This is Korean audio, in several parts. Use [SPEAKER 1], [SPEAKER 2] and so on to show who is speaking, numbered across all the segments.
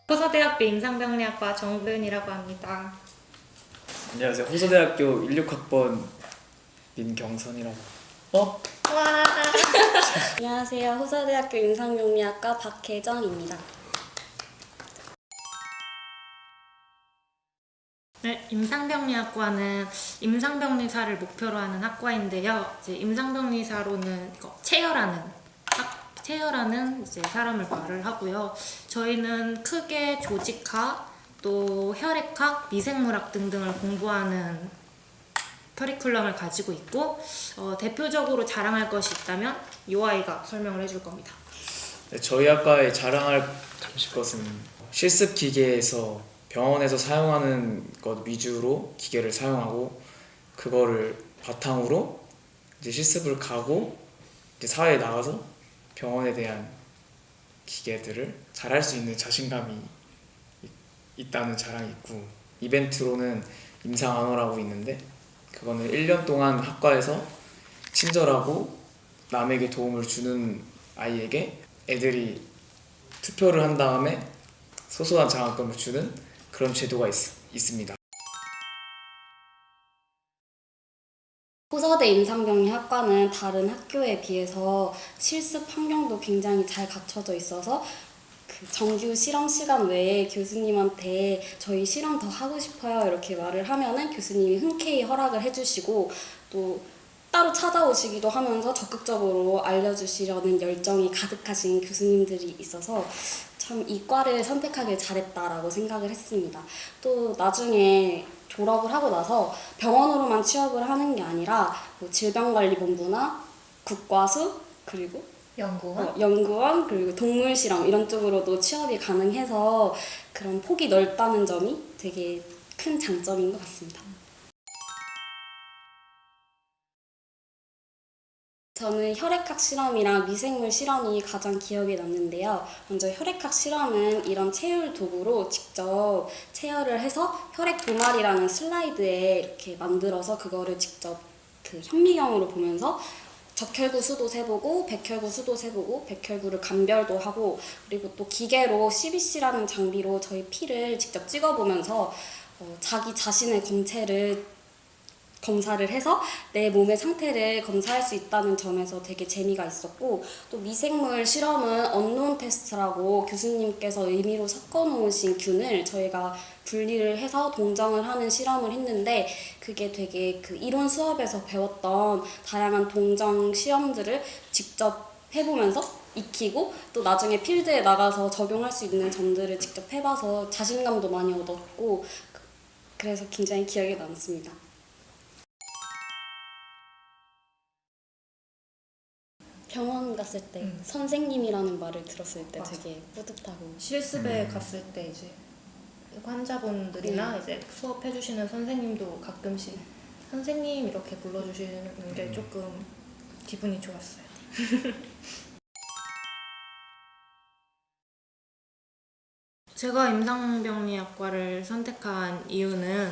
[SPEAKER 1] 호서대학교 임상병리학과 정도윤이라고 합니다.
[SPEAKER 2] 안녕하세요. 호서대학교 16학번 민경선이라고.
[SPEAKER 1] 와.
[SPEAKER 3] 안녕하세요. 호서대학교 임상병리학과 박혜정입니다.
[SPEAKER 1] 네, 임상병리학과는 임상병리사를 목표로 하는 학과인데요. 이제 임상병리사로는 체열하는 이제 사람을 말을 하고요. 저희는 크게 조직학, 또 혈액학, 미생물학 등등을 공부하는 커리큘럼을 가지고 있고 대표적으로 자랑할 것이 있다면 요아이가 설명을 해줄 겁니다.
[SPEAKER 2] 네, 저희 학과에 자랑할 것은 실습 기계에서 병원에서 사용하는 것 위주로 기계를 사용하고 그거를 바탕으로 이제 실습을 가고 이제 사회에 나가서 병원에 대한 기계들을 잘할 수 있는 자신감이 있다는 자랑이 있고, 이벤트로는 임상안호라고 있는데 그거는 1년 동안 학과에서 친절하고 남에게 도움을 주는 아이에게 애들이 투표를 한 다음에 소소한 장학금을 주는 그런 제도가 있습니다.
[SPEAKER 3] 호서대 임상병리학과는 다른 학교에 비해서 실습 환경도 굉장히 잘 갖춰져 있어서 그 정규 실험 시간 외에 교수님한테 저희 실험 더 하고 싶어요 이렇게 말을 하면은 교수님이 흔쾌히 허락을 해주시고 또 따로 찾아오시기도 하면서 적극적으로 알려주시려는 열정이 가득하신 교수님들이 있어서 참 이 과를 선택하길 잘했다라고 생각을 했습니다. 또 나중에 졸업을 하고 나서 병원으로만 취업을 하는 게 아니라 뭐 질병관리본부나 국과수 그리고 연구원 그리고 동물실험 이런 쪽으로도 취업이 가능해서 그런 폭이 넓다는 점이 되게 큰 장점인 것 같습니다. 저는 혈액학 실험이랑 미생물 실험이 가장 기억에 남는데요. 먼저 혈액학 실험은 이런 체열 도구로 직접 체열을 해서 혈액 도말이라는 슬라이드에 이렇게 만들어서 그거를 직접 그 현미경으로 보면서 적혈구 수도 세보고 백혈구 수도 세보고 백혈구를 감별도 하고 그리고 또 기계로 CBC라는 장비로 저희 피를 직접 찍어보면서 자기 자신의 검사를 해서 내 몸의 상태를 검사할 수 있다는 점에서 되게 재미가 있었고, 또 미생물 실험은 언노운 테스트라고 교수님께서 의미로 섞어놓으신 균을 저희가 분리를 해서 동정을 하는 실험을 했는데 그게 되게 그 이론 수업에서 배웠던 다양한 동정 시험들을 직접 해보면서 익히고 또 나중에 필드에 나가서 적용할 수 있는 점들을 직접 해봐서 자신감도 많이 얻었고 그래서 굉장히 기억에 남습니다. 병원 갔을 때 선생님이라는 말을 들었을 때
[SPEAKER 1] 맞아.
[SPEAKER 3] 되게 뿌듯하고
[SPEAKER 1] 실습에 갔을 때 이제 환자분들이나 이제 수업해주시는 선생님도 가끔씩 선생님 이렇게 불러주시는 게 조금 기분이 좋았어요. 제가 임상병리학과를 선택한 이유는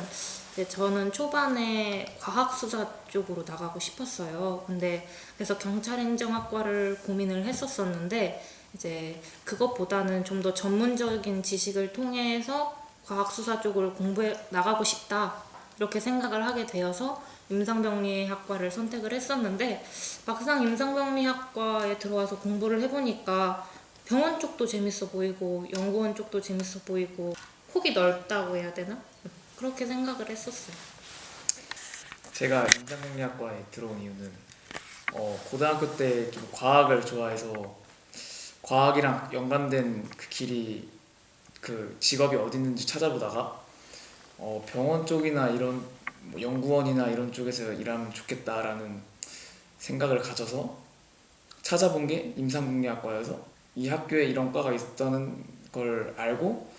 [SPEAKER 1] 이제 저는 초반에 과학수사 쪽으로 나가고 싶었어요. 근데 그래서 경찰행정학과를 고민을 했었었는데 이제 그것보다는 좀 더 전문적인 지식을 통해서 과학수사 쪽을 공부해 나가고 싶다 이렇게 생각을 하게 되어서 임상병리학과를 선택을 했었는데 막상 임상병리학과에 들어와서 공부를 해보니까 병원 쪽도 재밌어 보이고 연구원 쪽도 재밌어 보이고 폭이 넓다고 해야 되나? 그렇게 생각을 했었어요.
[SPEAKER 2] 제가 임상병리학과에 들어온 이유는 고등학교 때 좀 과학을 좋아해서 과학이랑 연관된 그 길이 그 직업이 어디 있는지 찾아보다가 병원 쪽이나 이런 뭐 연구원이나 이런 쪽에서 일하면 좋겠다라는 생각을 가져서 찾아본 게 임상병리학과여서 이 학교에 이런 과가 있다는 걸 알고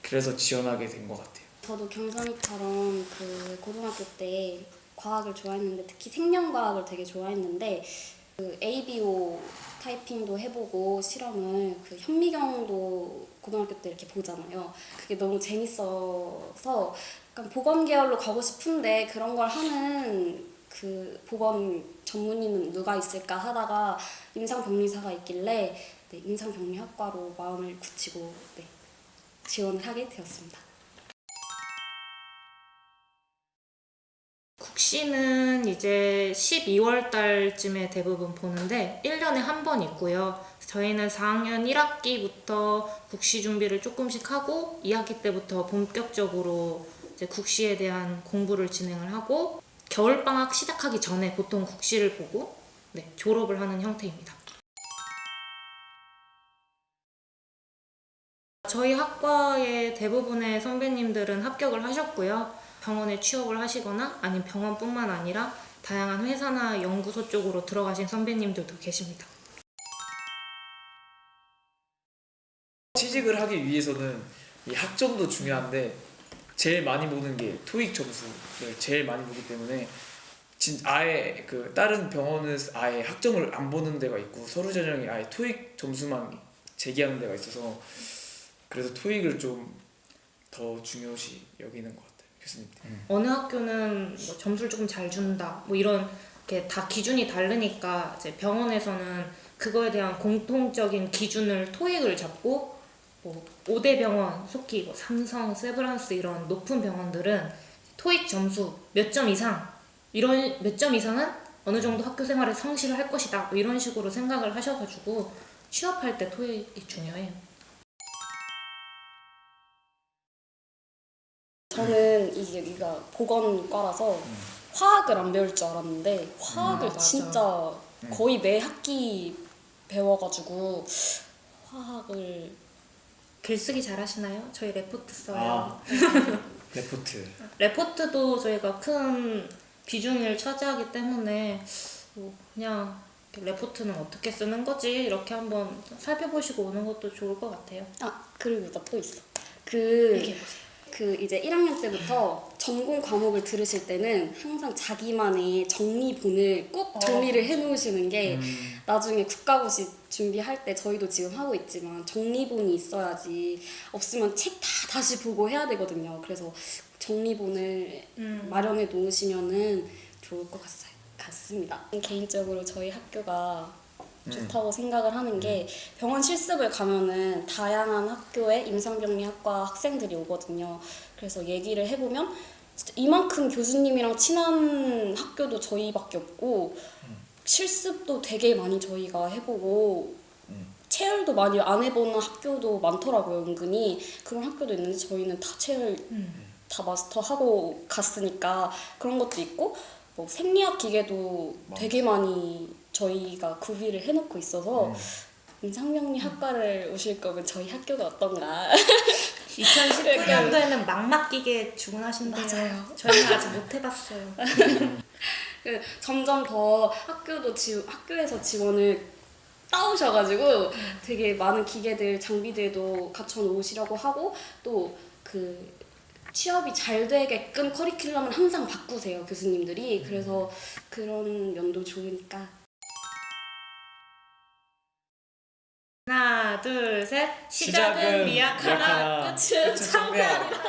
[SPEAKER 2] 그래서 지원하게 된 것 같아요.
[SPEAKER 3] 저도 경선이처럼 그 고등학교 때 과학을 좋아했는데 특히 생명과학을 되게 좋아했는데 그 ABO 타이핑도 해보고 실험을 그 현미경도 고등학교 때 이렇게 보잖아요. 그게 너무 재밌어서 약간 보건 계열로 가고 싶은데 그런 걸 하는 그 보건 전문의는 누가 있을까 하다가 임상병리사가 있길래 네, 임상병리학과로 마음을 굳히고 네, 지원을 하게 되었습니다.
[SPEAKER 1] 국시는 이제 12월 달쯤에 대부분 보는데 1년에 한 번 있고요. 저희는 4학년 1학기부터 국시 준비를 조금씩 하고 2학기 때부터 본격적으로 이제 국시에 대한 공부를 진행을 하고 겨울방학 시작하기 전에 보통 국시를 보고 네, 졸업을 하는 형태입니다. 저희 학과의 대부분의 선배님들은 합격을 하셨고요. 병원에 취업을 하시거나 아니면 병원뿐만 아니라 다양한 회사나 연구소 쪽으로 들어가신 선배님들도 계십니다.
[SPEAKER 2] 취직을 하기 위해서는 이 학점도 중요한데 제일 많이 보는 게 토익 점수를 제일 많이 보기 때문에 아예 그 다른 병원은 아예 학점을 안 보는 데가 있고 서류 전형이 아예 토익 점수만 제기하는 데가 있어서 그래서 토익을 좀 더 중요시 여기는 것 같아요, 교수님.
[SPEAKER 1] 어느 학교는 뭐 점수를 조금 잘 준다, 뭐 이런 게 다 기준이 다르니까 이제 병원에서는 그거에 대한 공통적인 기준을 토익을 잡고 뭐 5대 병원, 속히 뭐 삼성, 세브란스 이런 높은 병원들은 토익 점수 몇 점 이상 이런 몇 점 이상은 어느 정도 학교 생활에 성실을 할 것이다, 뭐 이런 식으로 생각을 하셔가지고 취업할 때 토익이 중요해요.
[SPEAKER 3] 저는 여기가 보건과라서 화학을 안 배울 줄 알았는데 화학을
[SPEAKER 1] 맞아.
[SPEAKER 3] 진짜 거의 매 학기 배워가지고 화학을
[SPEAKER 1] 글쓰기 잘하시나요? 저희 레포트 써요.
[SPEAKER 2] 아, 레포트.
[SPEAKER 1] 레포트도 저희가 큰 비중을 차지하기 때문에 뭐 그냥 레포트는 어떻게 쓰는 거지 이렇게 한번 살펴보시고 오는 것도 좋을 것 같아요.
[SPEAKER 3] 그리고 나 또 있어.
[SPEAKER 1] 얘기해보세요.
[SPEAKER 3] 이제 1학년 때부터 전공 과목을 들으실 때는 항상 자기만의 정리본을 꼭 정리를 해놓으시는 게 나중에 국가고시 준비할 때 저희도 지금 하고 있지만 정리본이 있어야지 없으면 책 다 다시 보고 해야 되거든요. 그래서 정리본을 마련해 놓으시면은 좋을 것 같습니다. 개인적으로 저희 학교가 좋다고 생각을 하는 게 병원 실습을 가면은 다양한 학교의 임상병리학과 학생들이 오거든요. 그래서 얘기를 해보면 진짜 이만큼 교수님이랑 친한 학교도 저희밖에 없고 실습도 되게 많이 저희가 해보고 체열도 많이 안 해보는 학교도 많더라고요. 은근히 그런 학교도 있는데 저희는 다 체열 다 마스터하고 갔으니까 그런 것도 있고 뭐 생리학 기계도 되게 많이 저희가 구비를 해놓고 있어서 임상병리 학과를 오실 거면 저희 학교가 어떤가.
[SPEAKER 1] 2019년도에는 막 맡기게 주문하신대요.
[SPEAKER 3] 맞아요.
[SPEAKER 1] 저희는 아직 못 해봤어요.
[SPEAKER 3] 점점 더 학교에서 지원을 따오셔가지고 되게 많은 기계들, 장비들도 갖춰 놓으시려고 하고 또 취업이 잘 되게끔 커리큘럼을 항상 바꾸세요, 교수님들이. 그래서 그런 면도 좋으니까.
[SPEAKER 1] 하나, 둘, 셋.
[SPEAKER 2] 시작은
[SPEAKER 1] 미약하나,
[SPEAKER 2] 미약하나,
[SPEAKER 1] 끝은
[SPEAKER 2] 끝은
[SPEAKER 1] 창대하리라.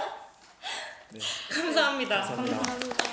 [SPEAKER 2] 네.
[SPEAKER 1] 감사합니다.
[SPEAKER 2] 감사합니다.